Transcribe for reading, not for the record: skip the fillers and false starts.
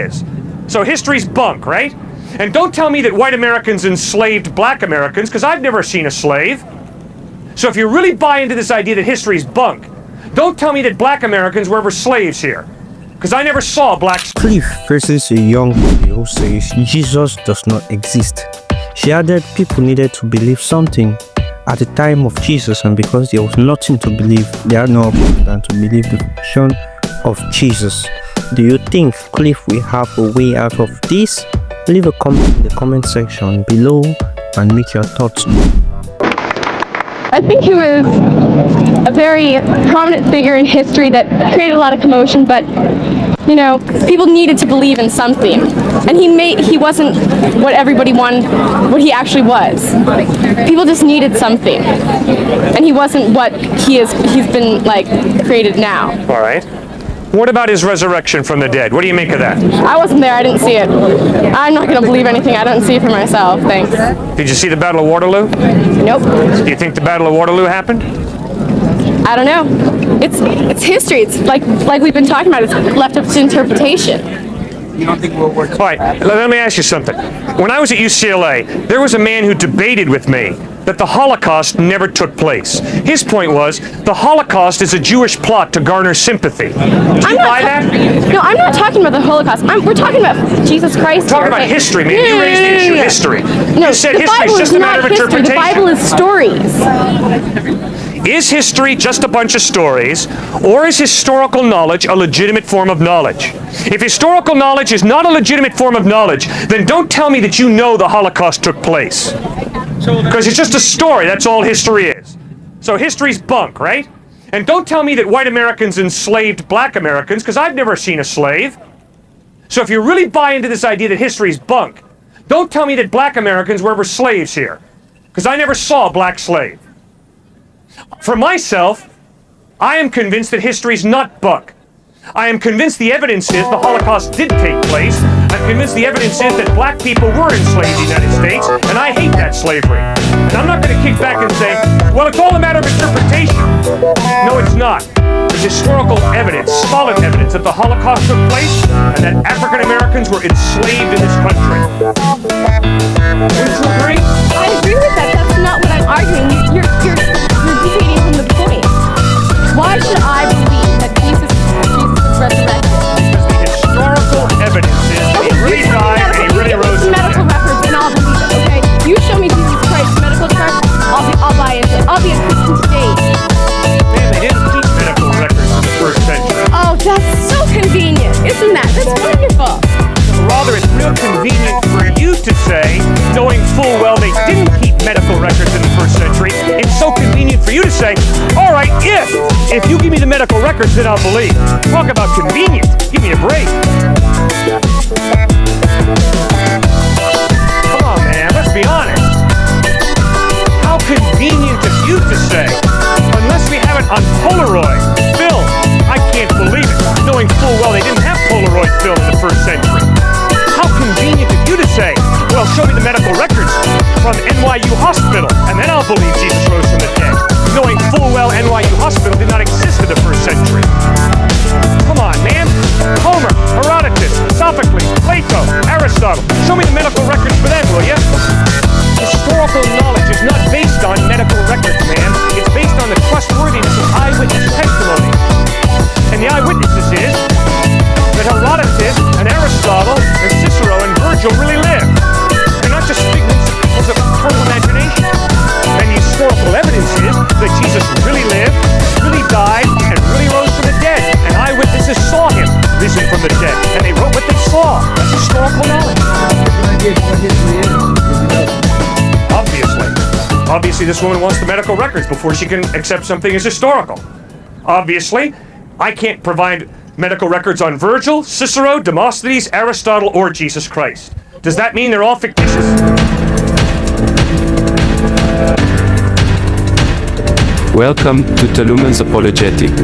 is. So history's bunk, right? And don't tell me that white Americans enslaved black Americans, because I've never seen a slave. So if you really buy into this idea that history's bunk, don't tell me that black Americans were ever slaves here, because I never saw black. Cliffe faces a young lady who says Jesus does not exist. She added people needed to believe something at the time of Jesus, and because there was nothing to believe, they had no option than to believe the version of Jesus. Do you think Cliffe will have a way out of this? Leave a comment in the comment section below and make your thoughts known. I think he was a very prominent figure in history that created a lot of commotion, but you know, people needed to believe in something, and he wasn't what everybody wanted, what he actually was. People just needed something, and he wasn't what he's been like created now. All right. What about his resurrection from the dead? What do you make of that? I wasn't there. I didn't see it. I'm not going to believe anything I don't see for myself. Thanks. Did you see the Battle of Waterloo? Nope. Do you think the Battle of Waterloo happened? I don't know. It's history. It's like we've been talking about. It's left up to interpretation. You don't think World War II? All right, let me ask you something. When I was at UCLA, there was a man who debated with me that the Holocaust never took place. His point was, the Holocaust is a Jewish plot to garner sympathy. Do you buy that? No, I'm not talking about the Holocaust. We're talking about Jesus Christ. We're talking about history, man. You raised the issue of history. No, You said the history Bible is just is a not matter of history. interpretation. The Bible is stories. Is history just a bunch of stories, or is historical knowledge a legitimate form of knowledge? If historical knowledge is not a legitimate form of knowledge, then don't tell me that you know the Holocaust took place. Because it's just a story, that's all history is. So history's bunk, right? And don't tell me that white Americans enslaved black Americans, because I've never seen a slave. So if you really buy into this idea that history's bunk, don't tell me that black Americans were ever slaves here, because I never saw a black slave. For myself, I am convinced that history's not bunk. I am convinced the evidence is the Holocaust did take place. I'm convinced the evidence is that black people were enslaved in the United States, and I hate that slavery. And I'm not going to kick back and say, well, it's all a matter of interpretation. No, it's not. There's historical evidence, solid evidence, that the Holocaust took place and that African Americans were enslaved in this country. Would you agree? I agree with that. That's not what I'm arguing. You're deviating from the point. Why should I believe that Jesus was resurrected? Because the historical evidence is that he really died and he really rose from the medical dead. records, and I'll believe it. Okay, you show me Jesus Christ's medical chart, I'll buy into it. I'll be a Christian today. Man, they didn't keep medical records in the first century. Oh, that's so convenient, isn't that? That's wonderful. Rather, it's real convenient for you to say, knowing full well they didn't keep medical records in the first century, it's so convenient for you to say, all right, if you give me the medical records, then I'll believe. Talk about convenient. Give me a break. Come on, man, let's be honest. How convenient of you to say, unless we have it on Polaroid film, I can't believe it, knowing full well they didn't have Polaroid film in the first century. How convenient of you to say, well, show me the medical records from NYU Hospital, and then I'll believe Jesus rose from the dead, knowing full well NYU Hospital did not exist in the first century. Come on, man. Homer, Herodotus, Sophocles, Plato, Aristotle. Show me the medical records for them, will you? Historical knowledge is not based on medical records, man. It's based on the trustworthiness of eyewitness testimony. And the eyewitnesses is that Herodotus and Aristotle and Cicero and Virgil really lived. They're not just figments of the personal imagination. And the historical evidence is that Jesus really lived, really died, and really rose from the dead. And eyewitnesses saw him risen from the dead. And they wrote what they saw. That's historical knowledge. Obviously, this woman wants the medical records before she can accept something as historical. Obviously, I can't provide medical records on Virgil, Cicero, Demosthenes, Aristotle, or Jesus Christ. Does that mean they're all fictitious? Welcome to Terlumun Apologetics.